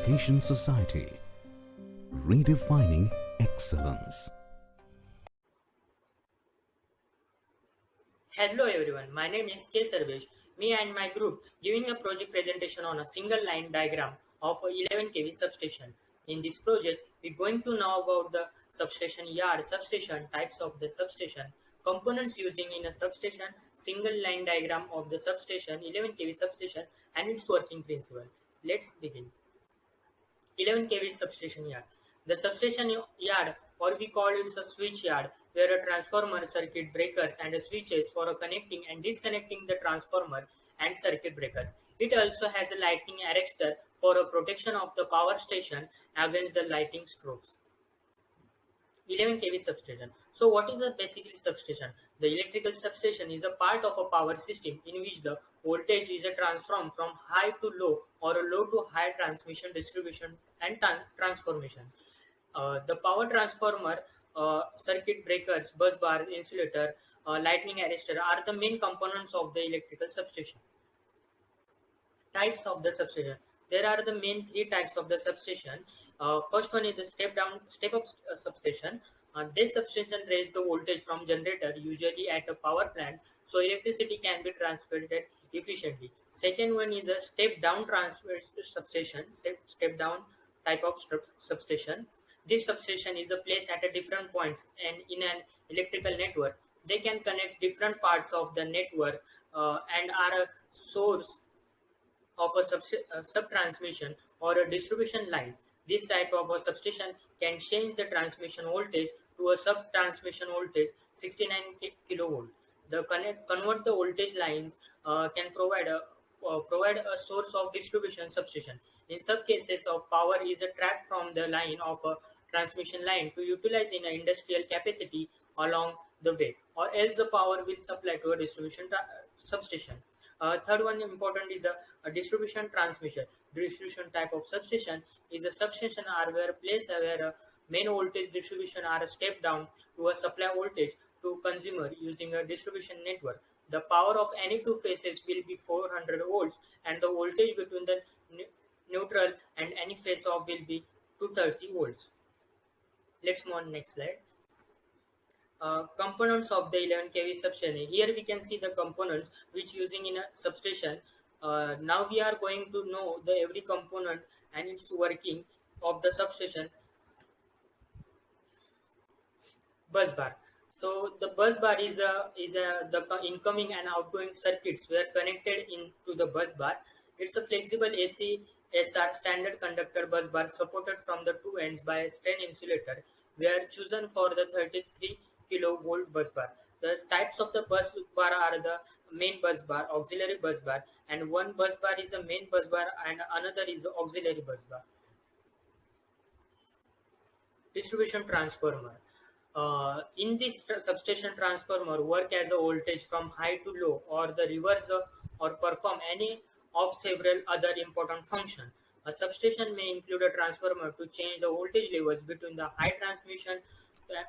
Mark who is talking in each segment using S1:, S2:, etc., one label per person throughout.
S1: Education Society, redefining excellence.
S2: Hello everyone, my name is K. Sarvesh. Me and my group giving a project presentation on a single line diagram of a 11 kV substation. In this project, we're going to know about the substation yard, substation, types of the substation, components using in a substation, single line diagram of the substation, 11 kV substation and its working principle. Let's begin. 11 kV substation yard. The substation yard, or we call it a switch yard, where a transformer, circuit breakers, and switches for connecting and disconnecting the transformer and circuit breakers. It also has a lighting arrestor for a protection of the power station against the lighting strokes. 11 kV substation. So what is a basically substation? The electrical substation is a part of a power system in which the voltage is a transformed from high to low or a low to high transmission, distribution and transformation. The power transformer, circuit breakers, bus bars, insulator, lightning arrestor are the main components of the electrical substation. Types of the substation. There are the main three types of the substation. First one is the step up substation. This substation raises the voltage from generator, usually at a power plant, so electricity can be transferred efficiently. Second one is a step down transfer substation. Step down type of substation. This substation is a place at a different points and in an electrical network. They can connect different parts of the network and are a source of a sub-transmission or a distribution lines. This type of a substation can change the transmission voltage to a sub-transmission voltage 69 kilovolt. The convert the voltage lines can provide a source of distribution substation. In some cases of power is tracked from the line of a transmission line to utilize in an industrial capacity along the way, or else the power will supply to a distribution substation. Third one important is a distribution transmission. Distribution type of substation is a substation are where place where main voltage distribution are a step down to a supply voltage to consumer using a distribution network. The power of any two phases will be 400 volts and the voltage between the neutral and any phase of will be 230 volts. Let's move on next slide. Components of the 11 kV substation. Here we can see the components which using in a substation. Now we are going to know the every component and its working of the substation. Bus bar. So the bus bar is the incoming and outgoing circuits were connected into the bus bar. It's a flexible AC SR standard conductor bus bar supported from the two ends by a strain insulator. We are chosen for the 33 kilovolt bus bar. The types of the bus bar are the main bus bar, auxiliary bus bar, and one bus bar is a main bus bar and another is auxiliary bus bar. Distribution transformer. In this substation transformer work as a voltage from high to low or the reverse or perform any of several other important function. A substation may include a transformer to change the voltage levels between the high transmission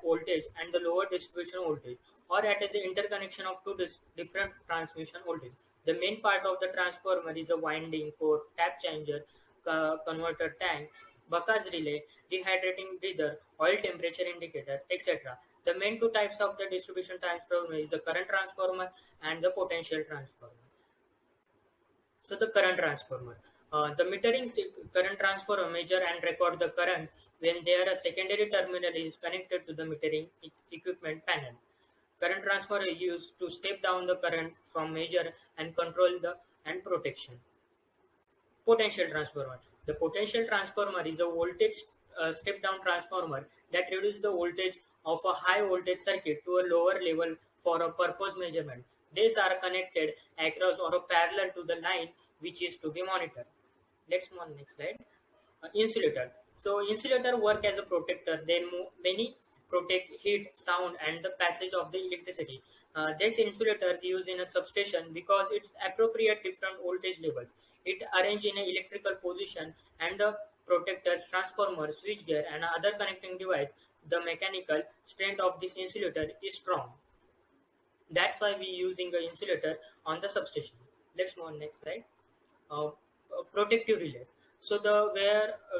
S2: voltage and the lower distribution voltage, or at the interconnection of two different transmission voltage. The main part of the transformer is a winding core, tap changer, converter tank, Bucker's relay, dehydrating breather, oil temperature indicator, etc. The main two types of the distribution transformer is the current transformer and the potential transformer. So the current transformer. The metering current transformer measure and record the current when there a secondary terminal is connected to the metering equipment panel. Current transformer is used to step down the current from measure and control the and protection. Potential transformer. The potential transformer is a voltage step down transformer that reduces the voltage of a high voltage circuit to a lower level for a purpose measurement. These are connected across or parallel to the line which is to be monitored. Let's move on next slide. Insulator. So insulator work as a protector. Many protect heat, sound, and the passage of the electricity. This insulator is used in a substation because it's appropriate different voltage levels. It arranged in an electrical position and the protectors, transformer, switchgear, and other connecting device. The mechanical strength of this insulator is strong. That's why we using the insulator on the substation. Let's move on next slide. Uh, protective relays. So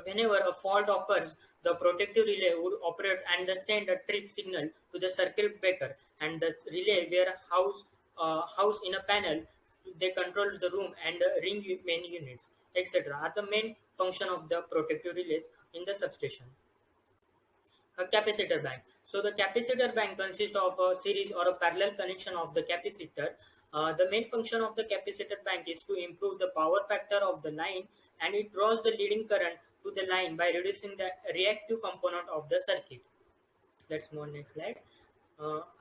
S2: whenever a fault occurs, the protective relay would operate and send a trip signal to the circuit breaker, and the relay were housed in a panel. They control the room and the ring main units, etc. are the main function of the protective relays in the substation. A capacitor bank. So the capacitor bank consists of a series or a parallel connection of the capacitor. The main function of the capacitor bank is to improve the power factor of the line, and it draws the leading current to the line by reducing the reactive component of the circuit. Let's move on next slide.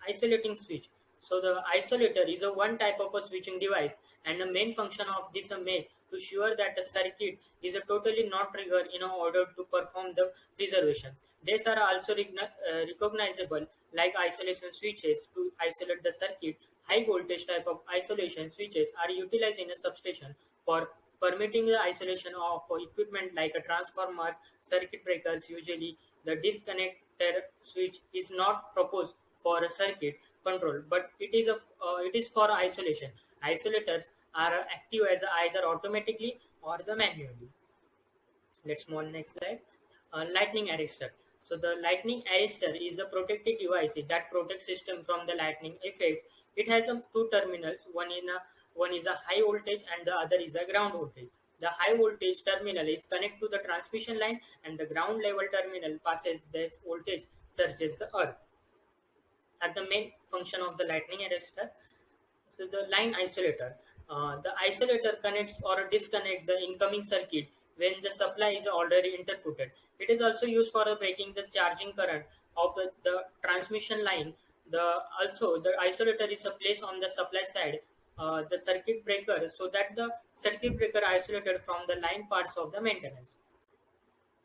S2: Isolating switch. So the isolator is a one type of a switching device, and the main function of this is made to sure that the circuit is a totally not triggered in order to perform the preservation. These are also recognizable like isolation switches to isolate the circuit. High voltage type of isolation switches are utilized in a substation for permitting the isolation of equipment like a transformers, circuit breakers. Usually, the disconnected switch is not proposed for a circuit control, but it is for isolation. Isolators are active as either automatically or the manually. Let's move on next slide. Lightning arrestor. So the lightning arrestor is a protective device that protects system from the lightning effects. It has two terminals. One is a high voltage and the other is a ground voltage. The high voltage terminal is connected to the transmission line, and the ground level terminal passes this voltage surges the earth. At the main function of the lightning arrestor, so the line isolator. The isolator connects or disconnects the incoming circuit when the supply is already interrupted. It is also used for breaking the charging current of the transmission line. The isolator is placed on the supply side, the circuit breaker, so that the circuit breaker isolated from the line parts of the maintenance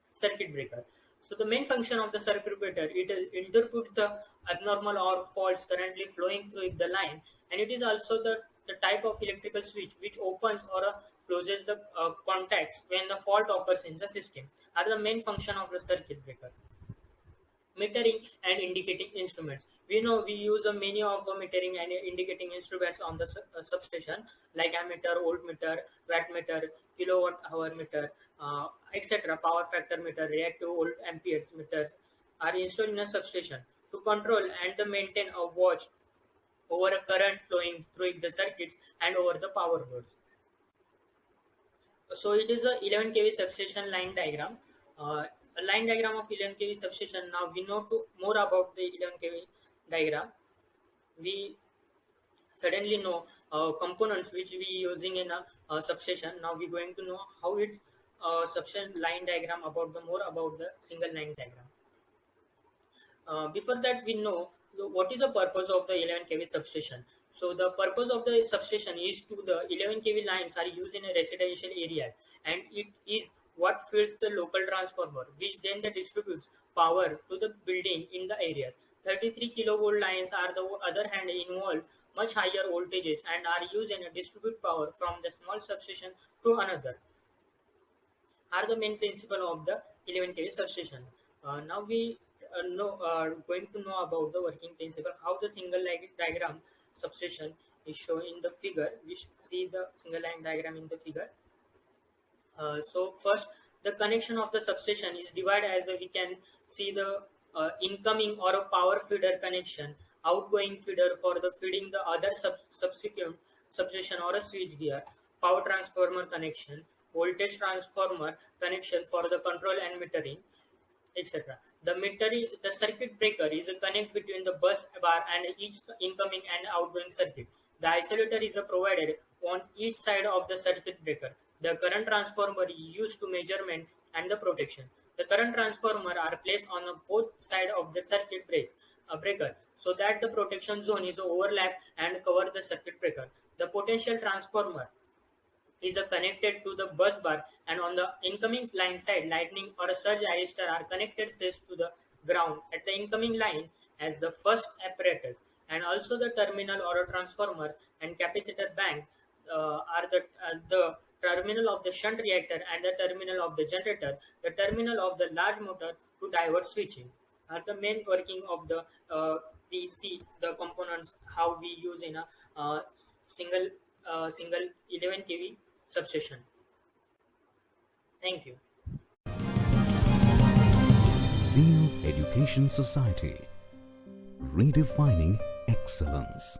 S2: circuit breaker. So the main function of the circuit breaker, it interprets the abnormal or faults currently flowing through the line, and it is also the type of electrical switch which opens or closes the contacts when the fault occurs in the system. Are the main function of the circuit breaker. Metering and indicating instruments. We know we use many of metering and indicating instruments on the substation, like ammeter, voltmeter, wattmeter, kilowatt hour meter, etc. Power factor meter, reactive volt amperes meters are installed in a substation to control and to maintain a watch over a current flowing through the circuits and over the power loads. So it is a 11 kV substation line diagram. A line diagram of 11 kV substation. Now we know more about the 11 kV diagram. We suddenly know components which we using in a substation. Now we're going to know how it's substation line diagram about the more about the single line diagram. Before that, we know what is the purpose of the 11 kV substation. So the purpose of the substation is to the 11 kV lines are used in a residential area, and it is what feeds the local transformer, which then distributes power to the building in the areas. 33 kilovolt lines are the other hand involve much higher voltages and are used in a distribute power from the small substation to another. Are the main principle of the 11 kV substation. Now we going to know about the working principle, how the single line diagram substation is shown in the figure. We see the single line diagram in the figure. So first, the connection of the substation is divided as we can see the incoming or a power feeder connection, outgoing feeder for the feeding the other subsequent substation or a switch gear, power transformer connection, voltage transformer connection for the control and metering, etc. The circuit breaker is a connect between the bus bar and each incoming and outgoing circuit. The isolator is provided on each side of the circuit breaker. The current transformer is used to measurement and the protection. The current transformer are placed on both sides of the circuit breaker, so that the protection zone is overlap and cover the circuit breaker. The potential transformer is connected to the bus bar, and on the incoming line side, lightning or a surge arrestor are connected face to the ground at the incoming line as the first apparatus, and also the terminal or a transformer and capacitor bank are the terminal of the shunt reactor and the terminal of the generator, the terminal of the large motor to divert switching are the main working of the PC, the components how we use in a single 11 kV substation. Thank you.
S1: Zeal Education Society, redefining excellence.